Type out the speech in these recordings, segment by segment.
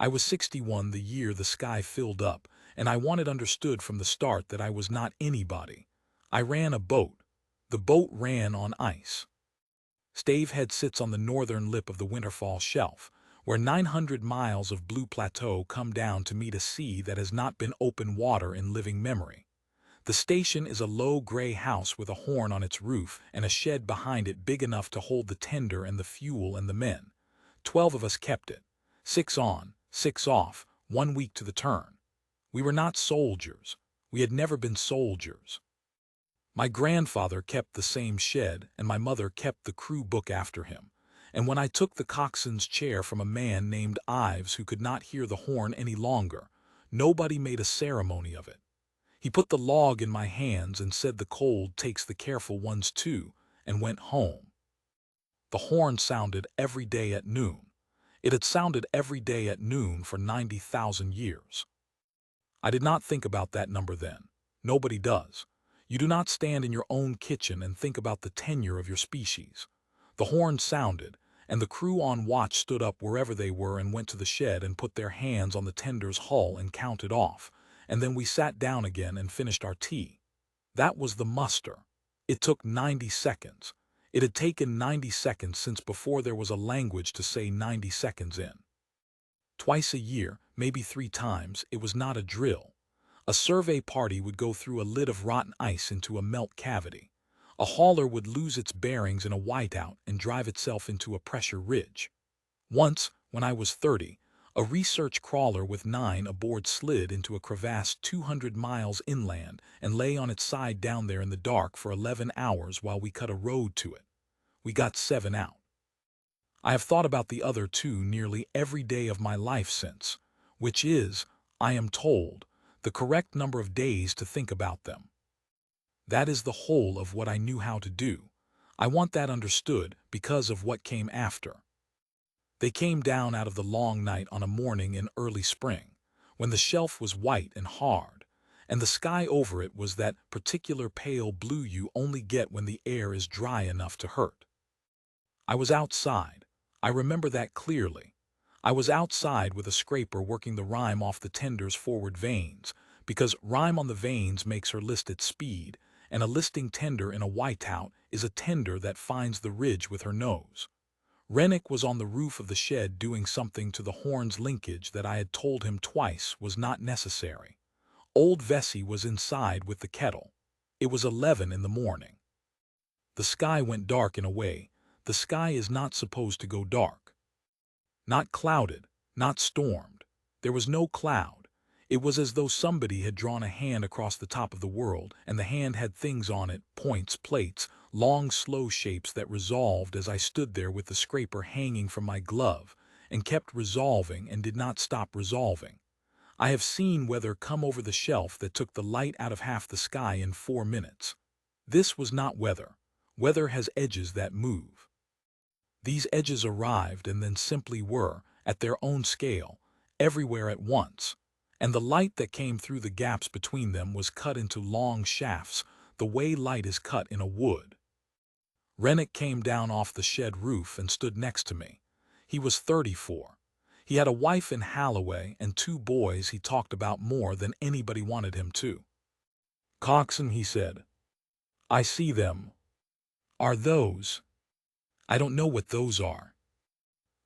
I was 61 the year the sky filled up, and I wanted understood from the start that I was not anybody. I ran a boat. The boat ran on ice. Stavehead sits on the northern lip of the Winterfall Shelf, where 900 miles of blue plateau come down to meet a sea that has not been open water in living memory. The station is a low gray house with a horn on its roof and a shed behind it big enough to hold the tender and the fuel and the men. 12 of us kept it. 6 on, 6 off, 1 week to the turn. We were not soldiers. We had never been soldiers. My grandfather kept the same shed, and my mother kept the crew book after him. And when I took the coxswain's chair from a man named Ives who could not hear the horn any longer, nobody made a ceremony of it. He put the log in my hands and said the cold takes the careful ones too, and went home. The horn sounded every day at noon. It had sounded every day at noon for 90,000 years. I did not think about that number then. Nobody does. You do not stand in your own kitchen and think about the tenure of your species. The horn sounded, and the crew on watch stood up wherever they were and went to the shed and put their hands on the tender's hull and counted off, and then we sat down again and finished our tea. That was the muster. It took 90 seconds. It had taken 90 seconds since before there was a language to say 90 seconds in. Twice a year, maybe 3 times, it was not a drill. A survey party would go through a lid of rotten ice into a melt cavity. A hauler would lose its bearings in a whiteout and drive itself into a pressure ridge. Once, when I was 30, a research crawler with 9 aboard slid into a crevasse 200 miles inland and lay on its side down there in the dark for 11 hours while we cut a road to it. We got 7 out. I have thought about the other 2 nearly every day of my life since, which is, I am told, the correct number of days to think about them. That is the whole of what I knew how to do. I want that understood because of what came after. They came down out of the long night on a morning in early spring, when the shelf was white and hard, and the sky over it was that particular pale blue you only get when the air is dry enough to hurt. I was outside. I remember that clearly. I was outside with a scraper working the rime off the tender's forward vanes, because rime on the vanes makes her list at speed, and a listing tender in a whiteout is a tender that finds the ridge with her nose. Rennick was on the roof of the shed doing something to the horn's linkage that I had told him twice was not necessary. Old Vesey was inside with the kettle. It was 11 in the morning. The sky went dark in a way. The sky is not supposed to go dark. Not clouded, not stormed. There was no cloud. It was as though somebody had drawn a hand across the top of the world, and the hand had things on it, points, plates, long slow shapes that resolved as I stood there with the scraper hanging from my glove, and kept resolving and did not stop resolving. I have seen weather come over the shelf that took the light out of half the sky in 4 minutes. This was not weather. Weather has edges that move. These edges arrived and then simply were, at their own scale, everywhere at once, and the light that came through the gaps between them was cut into long shafts, the way light is cut in a wood. Rennick came down off the shed roof and stood next to me. He was 34. He had a wife in Halloway and 2 boys he talked about more than anybody wanted him to. "Coxswain," he said, "I see them. Are those? I don't know what those are."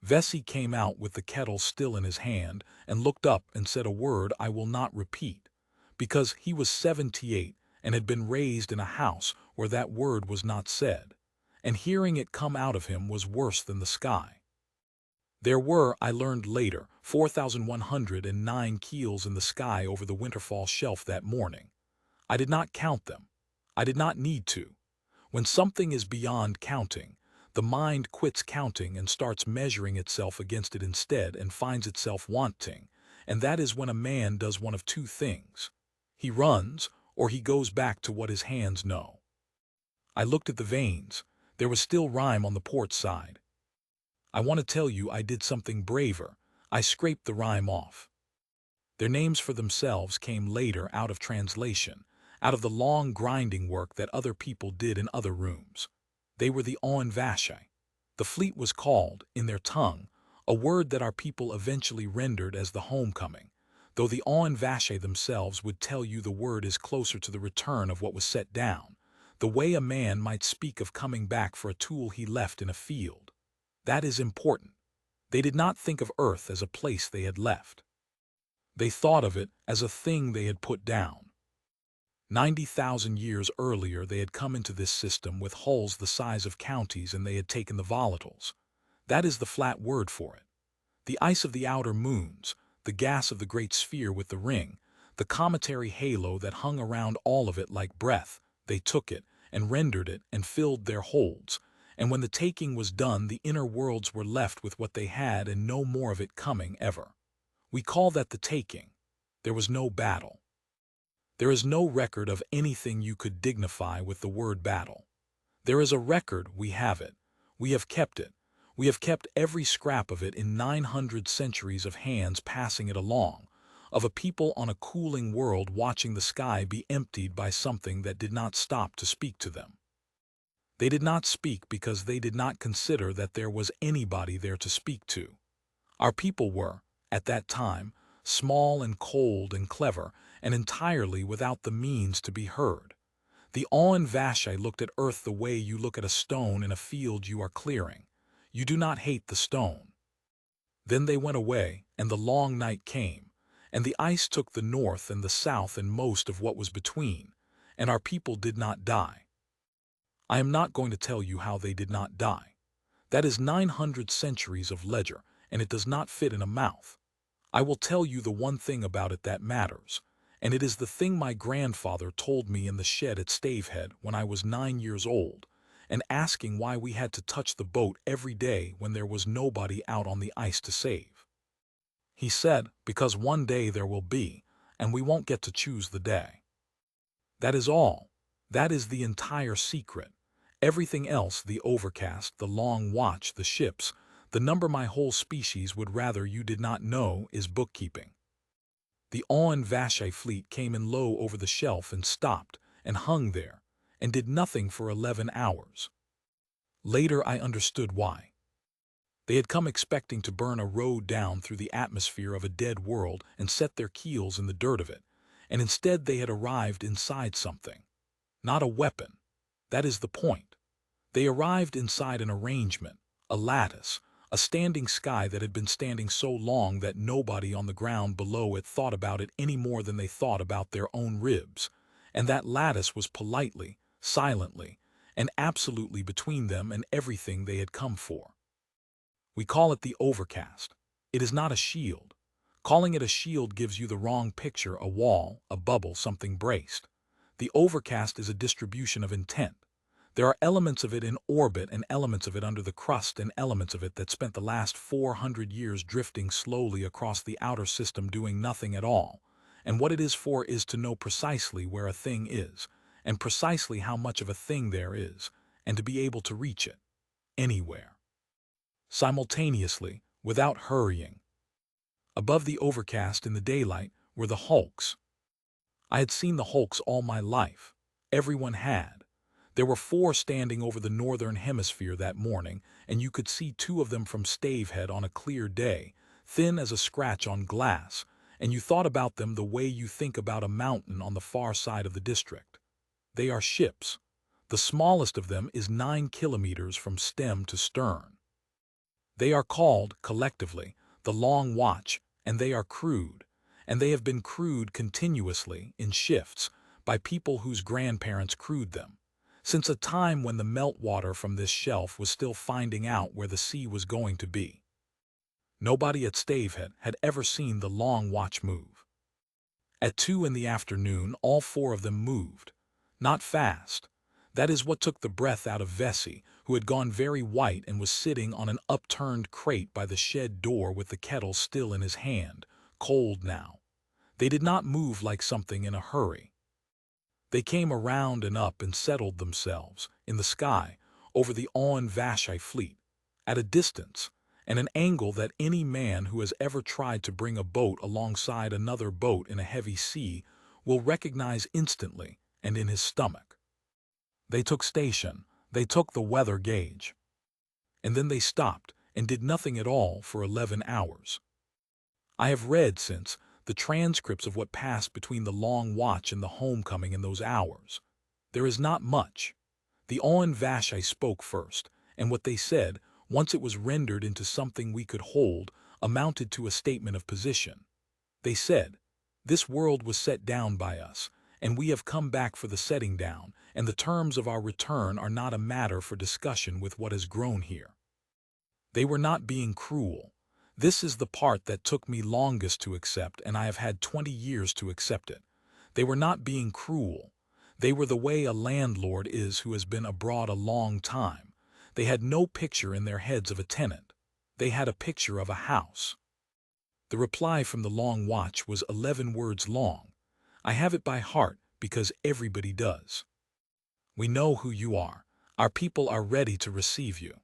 Vesey came out with the kettle still in his hand and looked up and said a word I will not repeat, because he was 78 and had been raised in a house where that word was not said, and hearing it come out of him was worse than the sky. There were, I learned later, 4,109 keels in the sky over the Winterfall Shelf that morning. I did not count them. I did not need to. When something is beyond counting, the mind quits counting and starts measuring itself against it instead and finds itself wanting, and that is when a man does one of 2 things. He runs, or he goes back to what his hands know. I looked at the vanes. There was still rime on the port side. I want to tell you I did something braver. I scraped the rime off. Their names for themselves came later out of translation, out of the long grinding work that other people did in other rooms. They were the Oen Vache. The fleet was called, in their tongue, a word that our people eventually rendered as the homecoming, though the Vache themselves would tell you the word is closer to the return of what was set down, the way a man might speak of coming back for a tool he left in a field. That is important. They did not think of Earth as a place they had left. They thought of it as a thing they had put down. 90,000 years earlier they had come into this system with hulls the size of counties, and they had taken the volatiles. That is the flat word for it. The ice of the outer moons, the gas of the great sphere with the ring, the cometary halo that hung around all of it like breath, they took it and rendered it and filled their holds, and when the taking was done the inner worlds were left with what they had and no more of it coming ever. We call that the taking. There was no battle. There is no record of anything you could dignify with the word battle. There is a record, we have it. We have kept it. We have kept every scrap of it in 900 centuries of hands passing it along, of a people on a cooling world watching the sky be emptied by something that did not stop to speak to them. They did not speak because they did not consider that there was anybody there to speak to. Our people were, at that time, small and cold and clever, and entirely without the means to be heard. The Vache looked at Earth the way you look at a stone in a field you are clearing. You do not hate the stone. Then they went away, and the long night came, and the ice took the north and the south and most of what was between, and our people did not die. I am not going to tell you how they did not die. That is 900 centuries of ledger, and it does not fit in a mouth. I will tell you the one thing about it that matters, and it is the thing my grandfather told me in the shed at Stavehead when I was 9 years old, and asking why we had to touch the boat every day when there was nobody out on the ice to save. He said, because one day there will be, and we won't get to choose the day. That is all. That is the entire secret. Everything else, the overcast, the long watch, the ships, the number my whole species would rather you did not know, is bookkeeping. The Vache fleet came in low over the shelf and stopped, and hung there, and did nothing for 11 hours. Later I understood why. They had come expecting to burn a road down through the atmosphere of a dead world and set their keels in the dirt of it, and instead they had arrived inside something. Not a weapon. That is the point. They arrived inside an arrangement, a lattice, a standing sky that had been standing so long that nobody on the ground below it thought about it any more than they thought about their own ribs, and that lattice was politely, silently, and absolutely between them and everything they had come for. We call it the overcast. It is not a shield. Calling it a shield gives you the wrong picture, a wall, a bubble, something braced. The overcast is a distribution of intent. There are elements of it in orbit and elements of it under the crust and elements of it that spent the last 400 years drifting slowly across the outer system doing nothing at all. And what it is for is to know precisely where a thing is, and precisely how much of a thing there is, and to be able to reach it. Anywhere. Simultaneously, without hurrying. Above the overcast in the daylight were the hulks. I had seen the hulks all my life. Everyone had. There were 4 standing over the northern hemisphere that morning, and you could see 2 of them from Stavehead on a clear day, thin as a scratch on glass, and you thought about them the way you think about a mountain on the far side of the district. They are ships. The smallest of them is 9 kilometers from stem to stern. They are called, collectively, the Long Watch, and they are crewed, and they have been crewed continuously, in shifts, by people whose grandparents crewed them, since a time when the meltwater from this shelf was still finding out where the sea was going to be. Nobody at Stavehead had ever seen the Long Watch move. At 2 in the afternoon, all 4 of them moved. Not fast. That is what took the breath out of Vesey, who had gone very white and was sitting on an upturned crate by the shed door with the kettle still in his hand, cold now. They did not move like something in a hurry. They came around and up and settled themselves, in the sky, over the Vache fleet, at a distance, and an angle that any man who has ever tried to bring a boat alongside another boat in a heavy sea will recognize instantly and in his stomach. They took station. They took the weather gauge. And then they stopped, and did nothing at all for 11 hours. I have read since the transcripts of what passed between the long watch and the homecoming in those hours. There is not much. The Owen Vashai spoke first, and what they said, once it was rendered into something we could hold, amounted to a statement of position. They said, "This world was set down by us, and we have come back for the setting down, and the terms of our return are not a matter for discussion with what has grown here." They were not being cruel. This is the part that took me longest to accept, and I have had 20 years to accept it. They were not being cruel. They were the way a landlord is who has been abroad a long time. They had no picture in their heads of a tenant. They had a picture of a house. The reply from the long watch was 11 words long. I have it by heart because everybody does. "We know who you are. Our people are ready to receive you."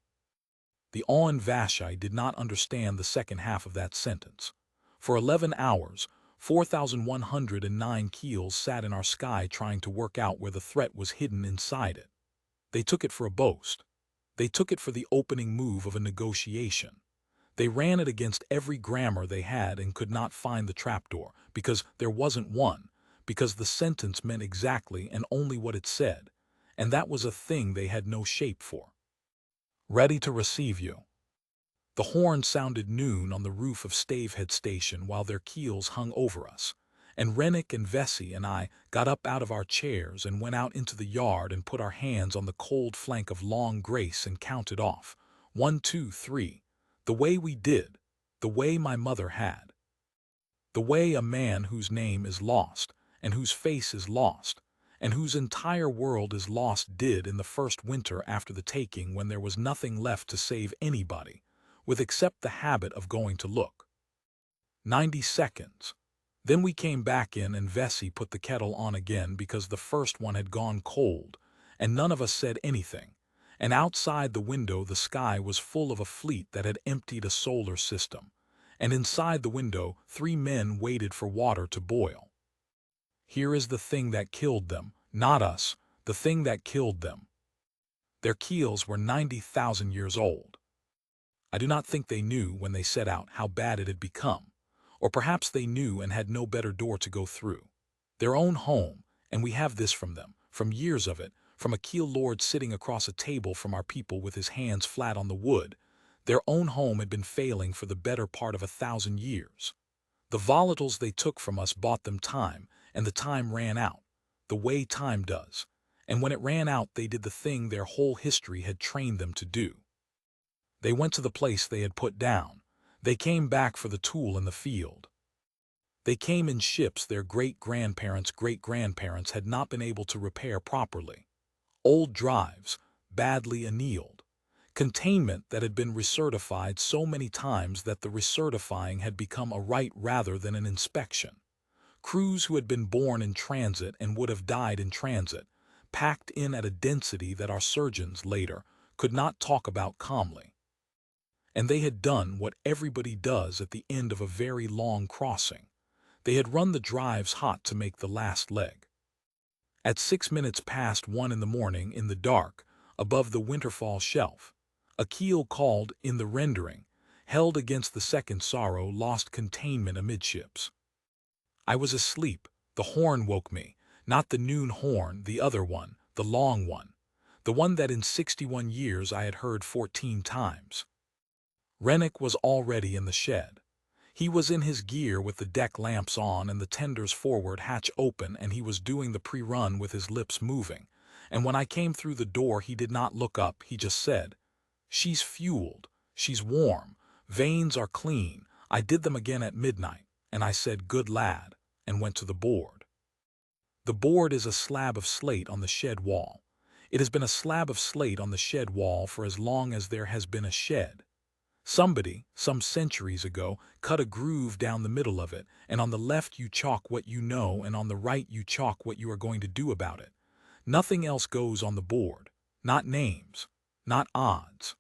The Owen Vashai did not understand the second half of that sentence. For 11 hours, 4,109 keels sat in our sky trying to work out where the threat was hidden inside it. They took it for a boast. They took it for the opening move of a negotiation. They ran it against every grammar they had and could not find the trapdoor, because there wasn't one, because the sentence meant exactly and only what it said, and that was a thing they had no shape for. "Ready to receive you." The horn sounded noon on the roof of Stavehead Station while their keels hung over us, and Rennick and Vesey and I got up out of our chairs and went out into the yard and put our hands on the cold flank of Long Grace and counted off, 1, 2, 3, the way we did, the way my mother had. The way a man whose name is lost, and whose face is lost, and whose entire world is lost did in the first winter after the taking when there was nothing left to save anybody, with except the habit of going to look. 90 seconds. Then we came back in and Vesey put the kettle on again because the first one had gone cold, and none of us said anything, and outside the window the sky was full of a fleet that had emptied a solar system, and inside the window 3 men waited for water to boil. Here is the thing that killed them, not us, the thing that killed them. Their keels were 90,000 years old. I do not think they knew when they set out how bad it had become, or perhaps they knew and had no better door to go through. Their own home, and we have this from them, from years of it, from a keel lord sitting across a table from our people with his hands flat on the wood, their own home had been failing for the better part of 1,000 years. The volatiles they took from us bought them time, and the time ran out, the way time does, and when it ran out they did the thing their whole history had trained them to do. They went to the place they had put down. They came back for the tool in the field. They came in ships their great-grandparents' had not been able to repair properly. Old drives, badly annealed. Containment that had been recertified so many times that the recertifying had become a right rather than an inspection. Crews who had been born in transit and would have died in transit, packed in at a density that our surgeons, later, could not talk about calmly. And they had done what everybody does at the end of a very long crossing. They had run the drives hot to make the last leg. At 6 minutes past 1 in the morning, in the dark, above the Winterfall shelf, a keel called, in the rendering, held against the second sorrow, lost containment amidships. I was asleep. The horn woke me, not the noon horn, the other one, the long one, the one that in 61 years I had heard 14 times. Rennick was already in the shed. He was in his gear with the deck lamps on and the tender's forward hatch open, and he was doing the pre-run with his lips moving, and when I came through the door he did not look up, he just said, "She's fueled, she's warm, veins are clean, I did them again at midnight," and I said, "Good lad," and went to the board. The board is a slab of slate on the shed wall. It has been a slab of slate on the shed wall for as long as there has been a shed. Somebody, some centuries ago, cut a groove down the middle of it, and on the left you chalk what you know, and on the right you chalk what you are going to do about it. Nothing else goes on the board. Not names. Not odds.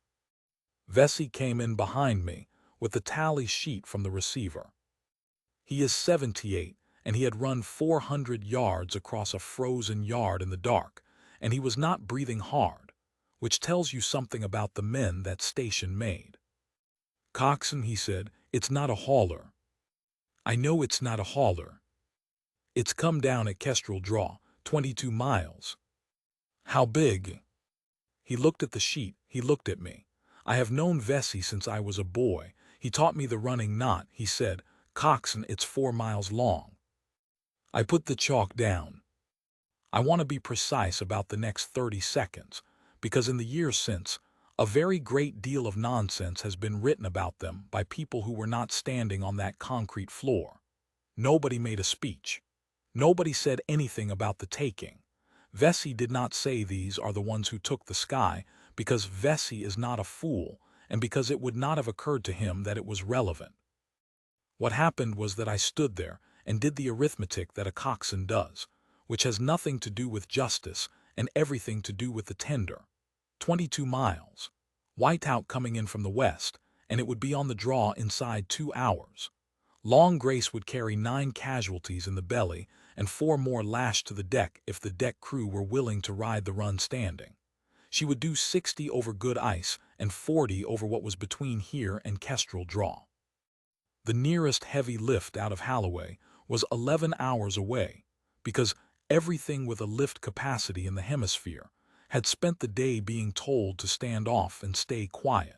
Vesey came in behind me, with the tally sheet from the receiver. He is 78, and he had run 400 yards across a frozen yard in the dark, and he was not breathing hard, which tells you something about the men that station made. "Coxswain," he said, "it's not a hauler." "I know it's not a hauler. It's come down at Kestrel Draw, 22 miles. "How big?" He looked at the sheet, he looked at me. "I have known Vesey since I was a boy. He taught me the running knot," he said. "Coxswain, it's 4 miles long." I put the chalk down. I want to be precise about the next 30 seconds, because in the years since, a very great deal of nonsense has been written about them by people who were not standing on that concrete floor. Nobody made a speech. Nobody said anything about the taking. Vesey did not say these are the ones who took the sky, because Vesey is not a fool, and because it would not have occurred to him that it was relevant. What happened was that I stood there and did the arithmetic that a coxswain does, which has nothing to do with justice and everything to do with the tender. 22 miles. Whiteout coming in from the west, and it would be on the draw inside 2 hours. Long Grace would carry 9 casualties in the belly and 4 more lashed to the deck if the deck crew were willing to ride the run standing. She would do 60 over good ice and 40 over what was between here and Kestrel Draw. The nearest heavy lift out of Holloway was 11 hours away, because everything with a lift capacity in the hemisphere had spent the day being told to stand off and stay quiet.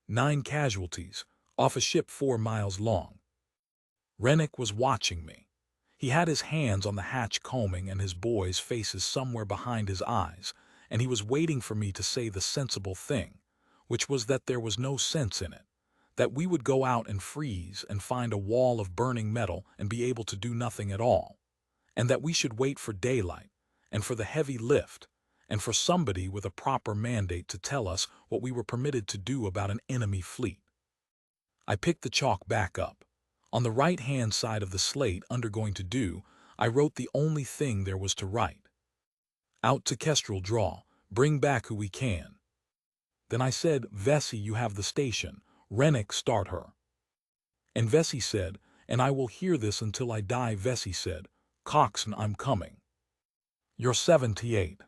9 casualties, off a ship 4 miles long. Rennick was watching me. He had his hands on the hatch combing and his boys' faces somewhere behind his eyes, and he was waiting for me to say the sensible thing, which was that there was no sense in it, that we would go out and freeze and find a wall of burning metal and be able to do nothing at all, and that we should wait for daylight, and for the heavy lift, and for somebody with a proper mandate to tell us what we were permitted to do about an enemy fleet. I picked the chalk back up. On the right-hand side of the slate under "going to do," I wrote the only thing there was to write. "Out to Kestrel Draw, bring back who we can." Then I said, "Vesey, you have the station. Rennick, start her." And Vesey said, "And I will hear this until I die," Vesey said, "Coxswain, I'm coming. You're 78.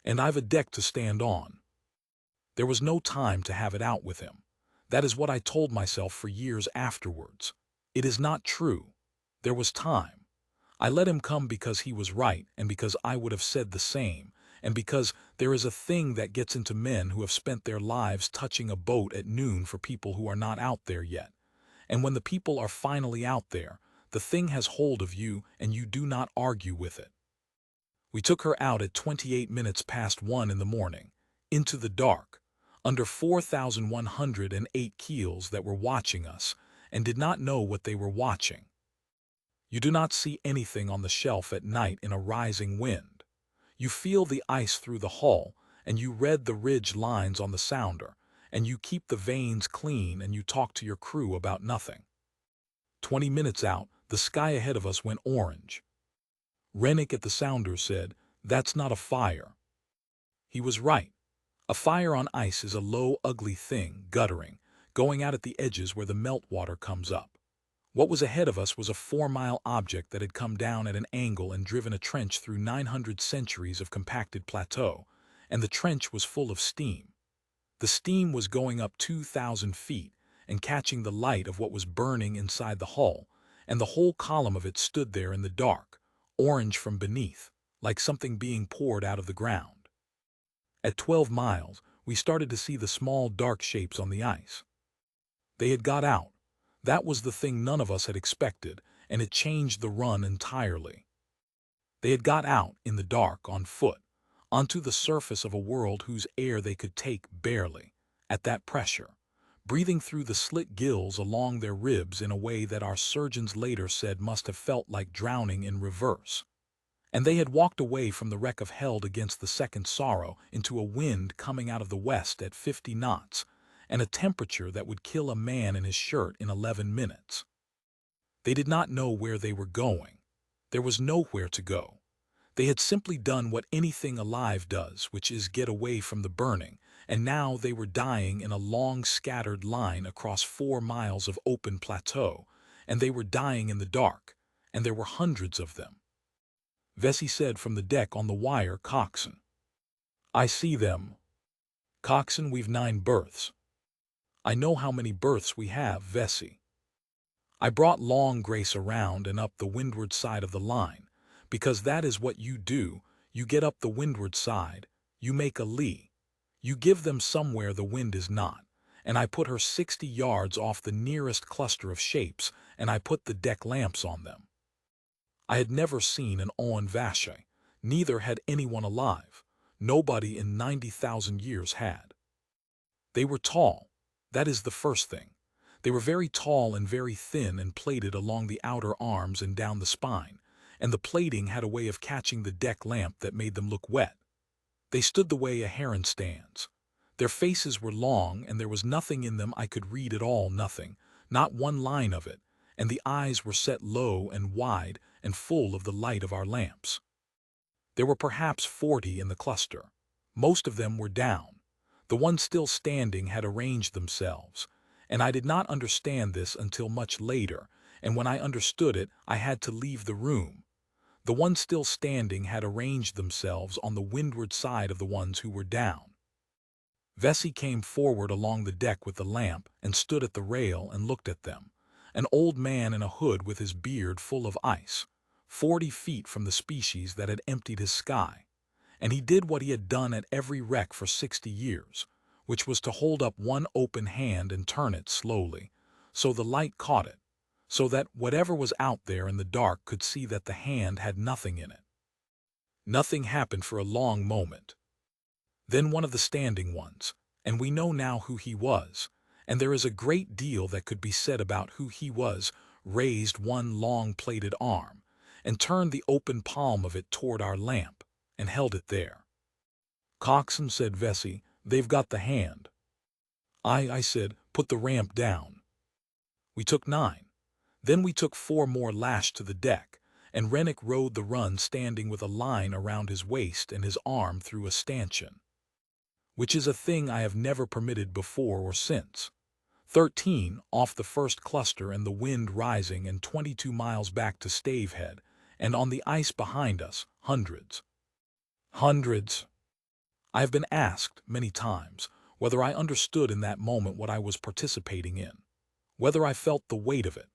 And I've a deck to stand on." There was no time to have it out with him. That is what I told myself for years afterwards. It is not true. There was time. I let him come because he was right, and because I would have said the same, and because there is a thing that gets into men who have spent their lives touching a boat at noon for people who are not out there yet. And when the people are finally out there, the thing has hold of you and you do not argue with it. We took her out at 28 minutes past 1 in the morning, into the dark, under 4,108 keels that were watching us and did not know what they were watching. You do not see anything on the shelf at night in a rising wind. You feel the ice through the hull, and you read the ridge lines on the sounder, and you keep the vanes clean, and you talk to your crew about nothing. 20 minutes out, the sky ahead of us went orange. Rennick at the sounder said, "That's not a fire." He was right. A fire on ice is a low, ugly thing, guttering, going out at the edges where the meltwater comes up. What was ahead of us was a 4-mile object that had come down at an angle and driven a trench through 900 centuries of compacted plateau, and the trench was full of steam. The steam was going up 2,000 feet and catching the light of what was burning inside the hull, and the whole column of it stood there in the dark, orange from beneath, like something being poured out of the ground. At 12 miles, we started to see the small dark shapes on the ice. They had got out. That was the thing none of us had expected, and it changed the run entirely. They had got out, in the dark, on foot, onto the surface of a world whose air they could take barely, at that pressure, breathing through the slit gills along their ribs in a way that our surgeons later said must have felt like drowning in reverse. And they had walked away from the wreck of Held against the second sorrow into a wind coming out of the west at 50 knots, and a temperature that would kill a man in his shirt in 11 minutes. They did not know where they were going. There was nowhere to go. They had simply done what anything alive does, which is get away from the burning, and now they were dying in a long scattered line across 4 miles of open plateau, and they were dying in the dark, and there were hundreds of them. Vesey said from the deck on the wire, "Coxswain." "I see them." "Coxswain, we've 9 berths." I know how many berths we have, Vesey. I brought Long Grace around and up the windward side of the line, because that is what you do. You get up the windward side, you make a lee. You give them somewhere the wind is not, and I put her 60 yards off the nearest cluster of shapes, and I put the deck lamps on them. I had never seen an Owen Vache, neither had anyone alive. Nobody in 90,000 years had. They were tall. That is the first thing. They were very tall and very thin and plated along the outer arms and down the spine, and the plating had a way of catching the deck lamp that made them look wet. They stood the way a heron stands. Their faces were long, and there was nothing in them I could read at all, nothing, not one line of it, and the eyes were set low and wide and full of the light of our lamps. There were perhaps 40 in the cluster. Most of them were down. The ones still standing had arranged themselves, and I did not understand this until much later, and when I understood it, I had to leave the room. The ones still standing had arranged themselves on the windward side of the ones who were down. Vesey came forward along the deck with the lamp and stood at the rail and looked at them, an old man in a hood with his beard full of ice, 40 feet from the species that had emptied his sky. And he did what he had done at every wreck for 60 years, which was to hold up one open hand and turn it slowly, so the light caught it, so that whatever was out there in the dark could see that the hand had nothing in it. Nothing happened for a long moment. Then one of the standing ones, and we know now who he was, and there is a great deal that could be said about who he was, raised one long plated arm, and turned the open palm of it toward our lamp, and held it there. "Coxswain," said Vesey, "they've got the hand." I said, "Put the ramp down." We took 9. Then we took 4 more lashed to the deck, and Rennick rode the run standing with a line around his waist and his arm through a stanchion, which is a thing I have never permitted before or since. 13 off the first cluster and the wind rising and 22 miles back to Stavehead, and on the ice behind us, hundreds. Hundreds. I have been asked many times whether I understood in that moment what I was participating in, whether I felt the weight of it,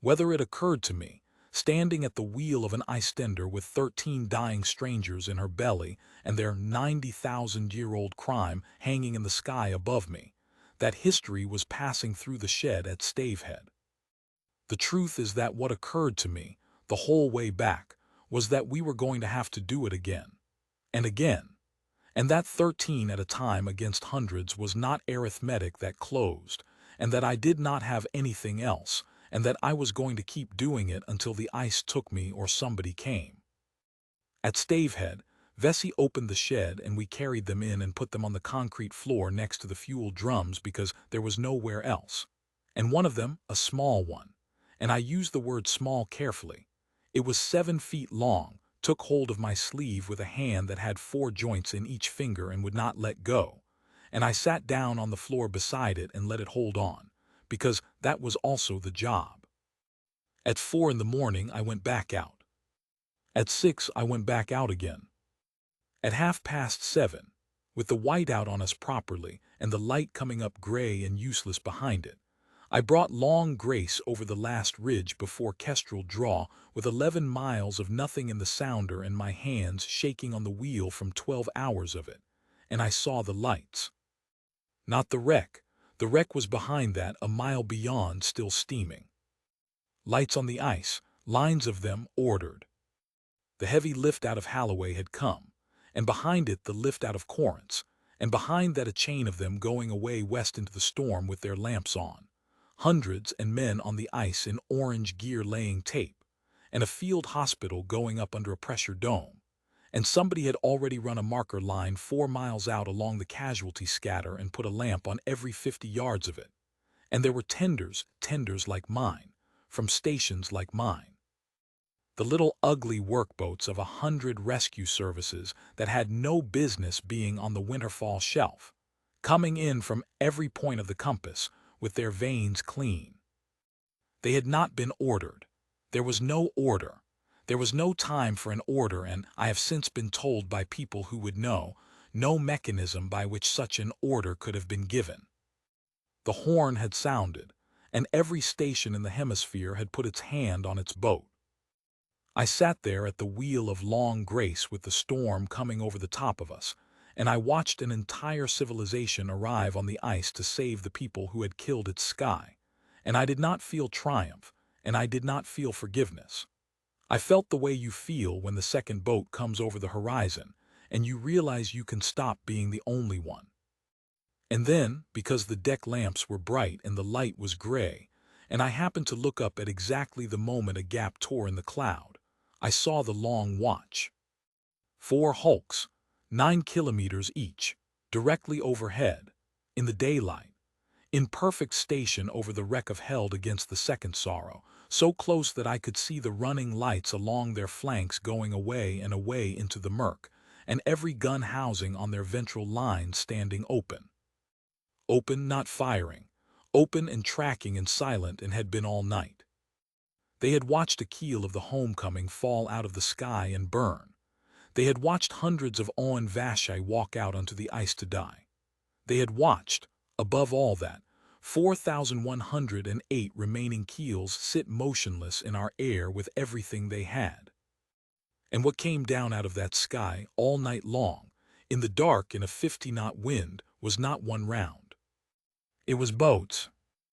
whether it occurred to me, standing at the wheel of an ice-tender with 13 dying strangers in her belly and their 90,000-year-old crime hanging in the sky above me, that history was passing through the shed at Stavehead. The truth is that what occurred to me, the whole way back, was that we were going to have to do it again, and again, and that 13 at a time against hundreds was not arithmetic that closed, and that I did not have anything else, and that I was going to keep doing it until the ice took me or somebody came. At Stavehead, Vesey opened the shed and we carried them in and put them on the concrete floor next to the fuel drums because there was nowhere else. And one of them, a small one, and I use the word small carefully, it was 7 feet long, took hold of my sleeve with a hand that had 4 joints in each finger and would not let go, and I sat down on the floor beside it and let it hold on, because that was also the job. At 4 in the morning I went back out. At 6 I went back out again. At 7:30, with the white out on us properly and the light coming up gray and useless behind it, I brought Long Grace over the last ridge before Kestrel Draw with 11 miles of nothing in the sounder and my hands shaking on the wheel from 12 hours of it, and I saw the lights. Not the wreck. The wreck was behind that, a mile beyond, still steaming. Lights on the ice, lines of them, ordered. The heavy lift out of Holloway had come, and behind it the lift out of Corinth, and behind that a chain of them going away west into the storm with their lamps on. Hundreds and men on the ice in orange gear laying tape, and a field hospital going up under a pressure dome, and somebody had already run a marker line 4 miles out along the casualty scatter and put a lamp on every 50 yards of it, and there were tenders like mine, from stations like mine. The little ugly workboats of 100 rescue services that had no business being on the winterfall shelf, coming in from every point of the compass, with their vanes clean. They had not been ordered. There was no order. There was no time for an order, and I have since been told by people who would know, no mechanism by which such an order could have been given. The horn had sounded, and every station in the hemisphere had put its hand on its boat. I sat there at the wheel of long grace with the storm coming over the top of us, and I watched an entire civilization arrive on the ice to save the people who had killed its sky. And I did not feel triumph, and I did not feel forgiveness. I felt the way you feel when the second boat comes over the horizon, and you realize you can stop being the only one. And then, because the deck lamps were bright and the light was gray, and I happened to look up at exactly the moment a gap tore in the cloud, I saw the long watch. 4 hulks, 9 kilometers each, directly overhead, in the daylight, in perfect station over the wreck of Held against the second sorrow, so close that I could see the running lights along their flanks going away and away into the murk, and every gun housing on their ventral line standing open. Open, not firing, open and tracking and silent, and had been all night. They had watched a keel of the homecoming fall out of the sky and burn. They had watched hundreds of Owen Vashai walk out onto the ice to die. They had watched, above all that, 4,108 remaining keels sit motionless in our air with everything they had. And what came down out of that sky all night long, in the dark in a 50-knot wind, was not one round. It was boats,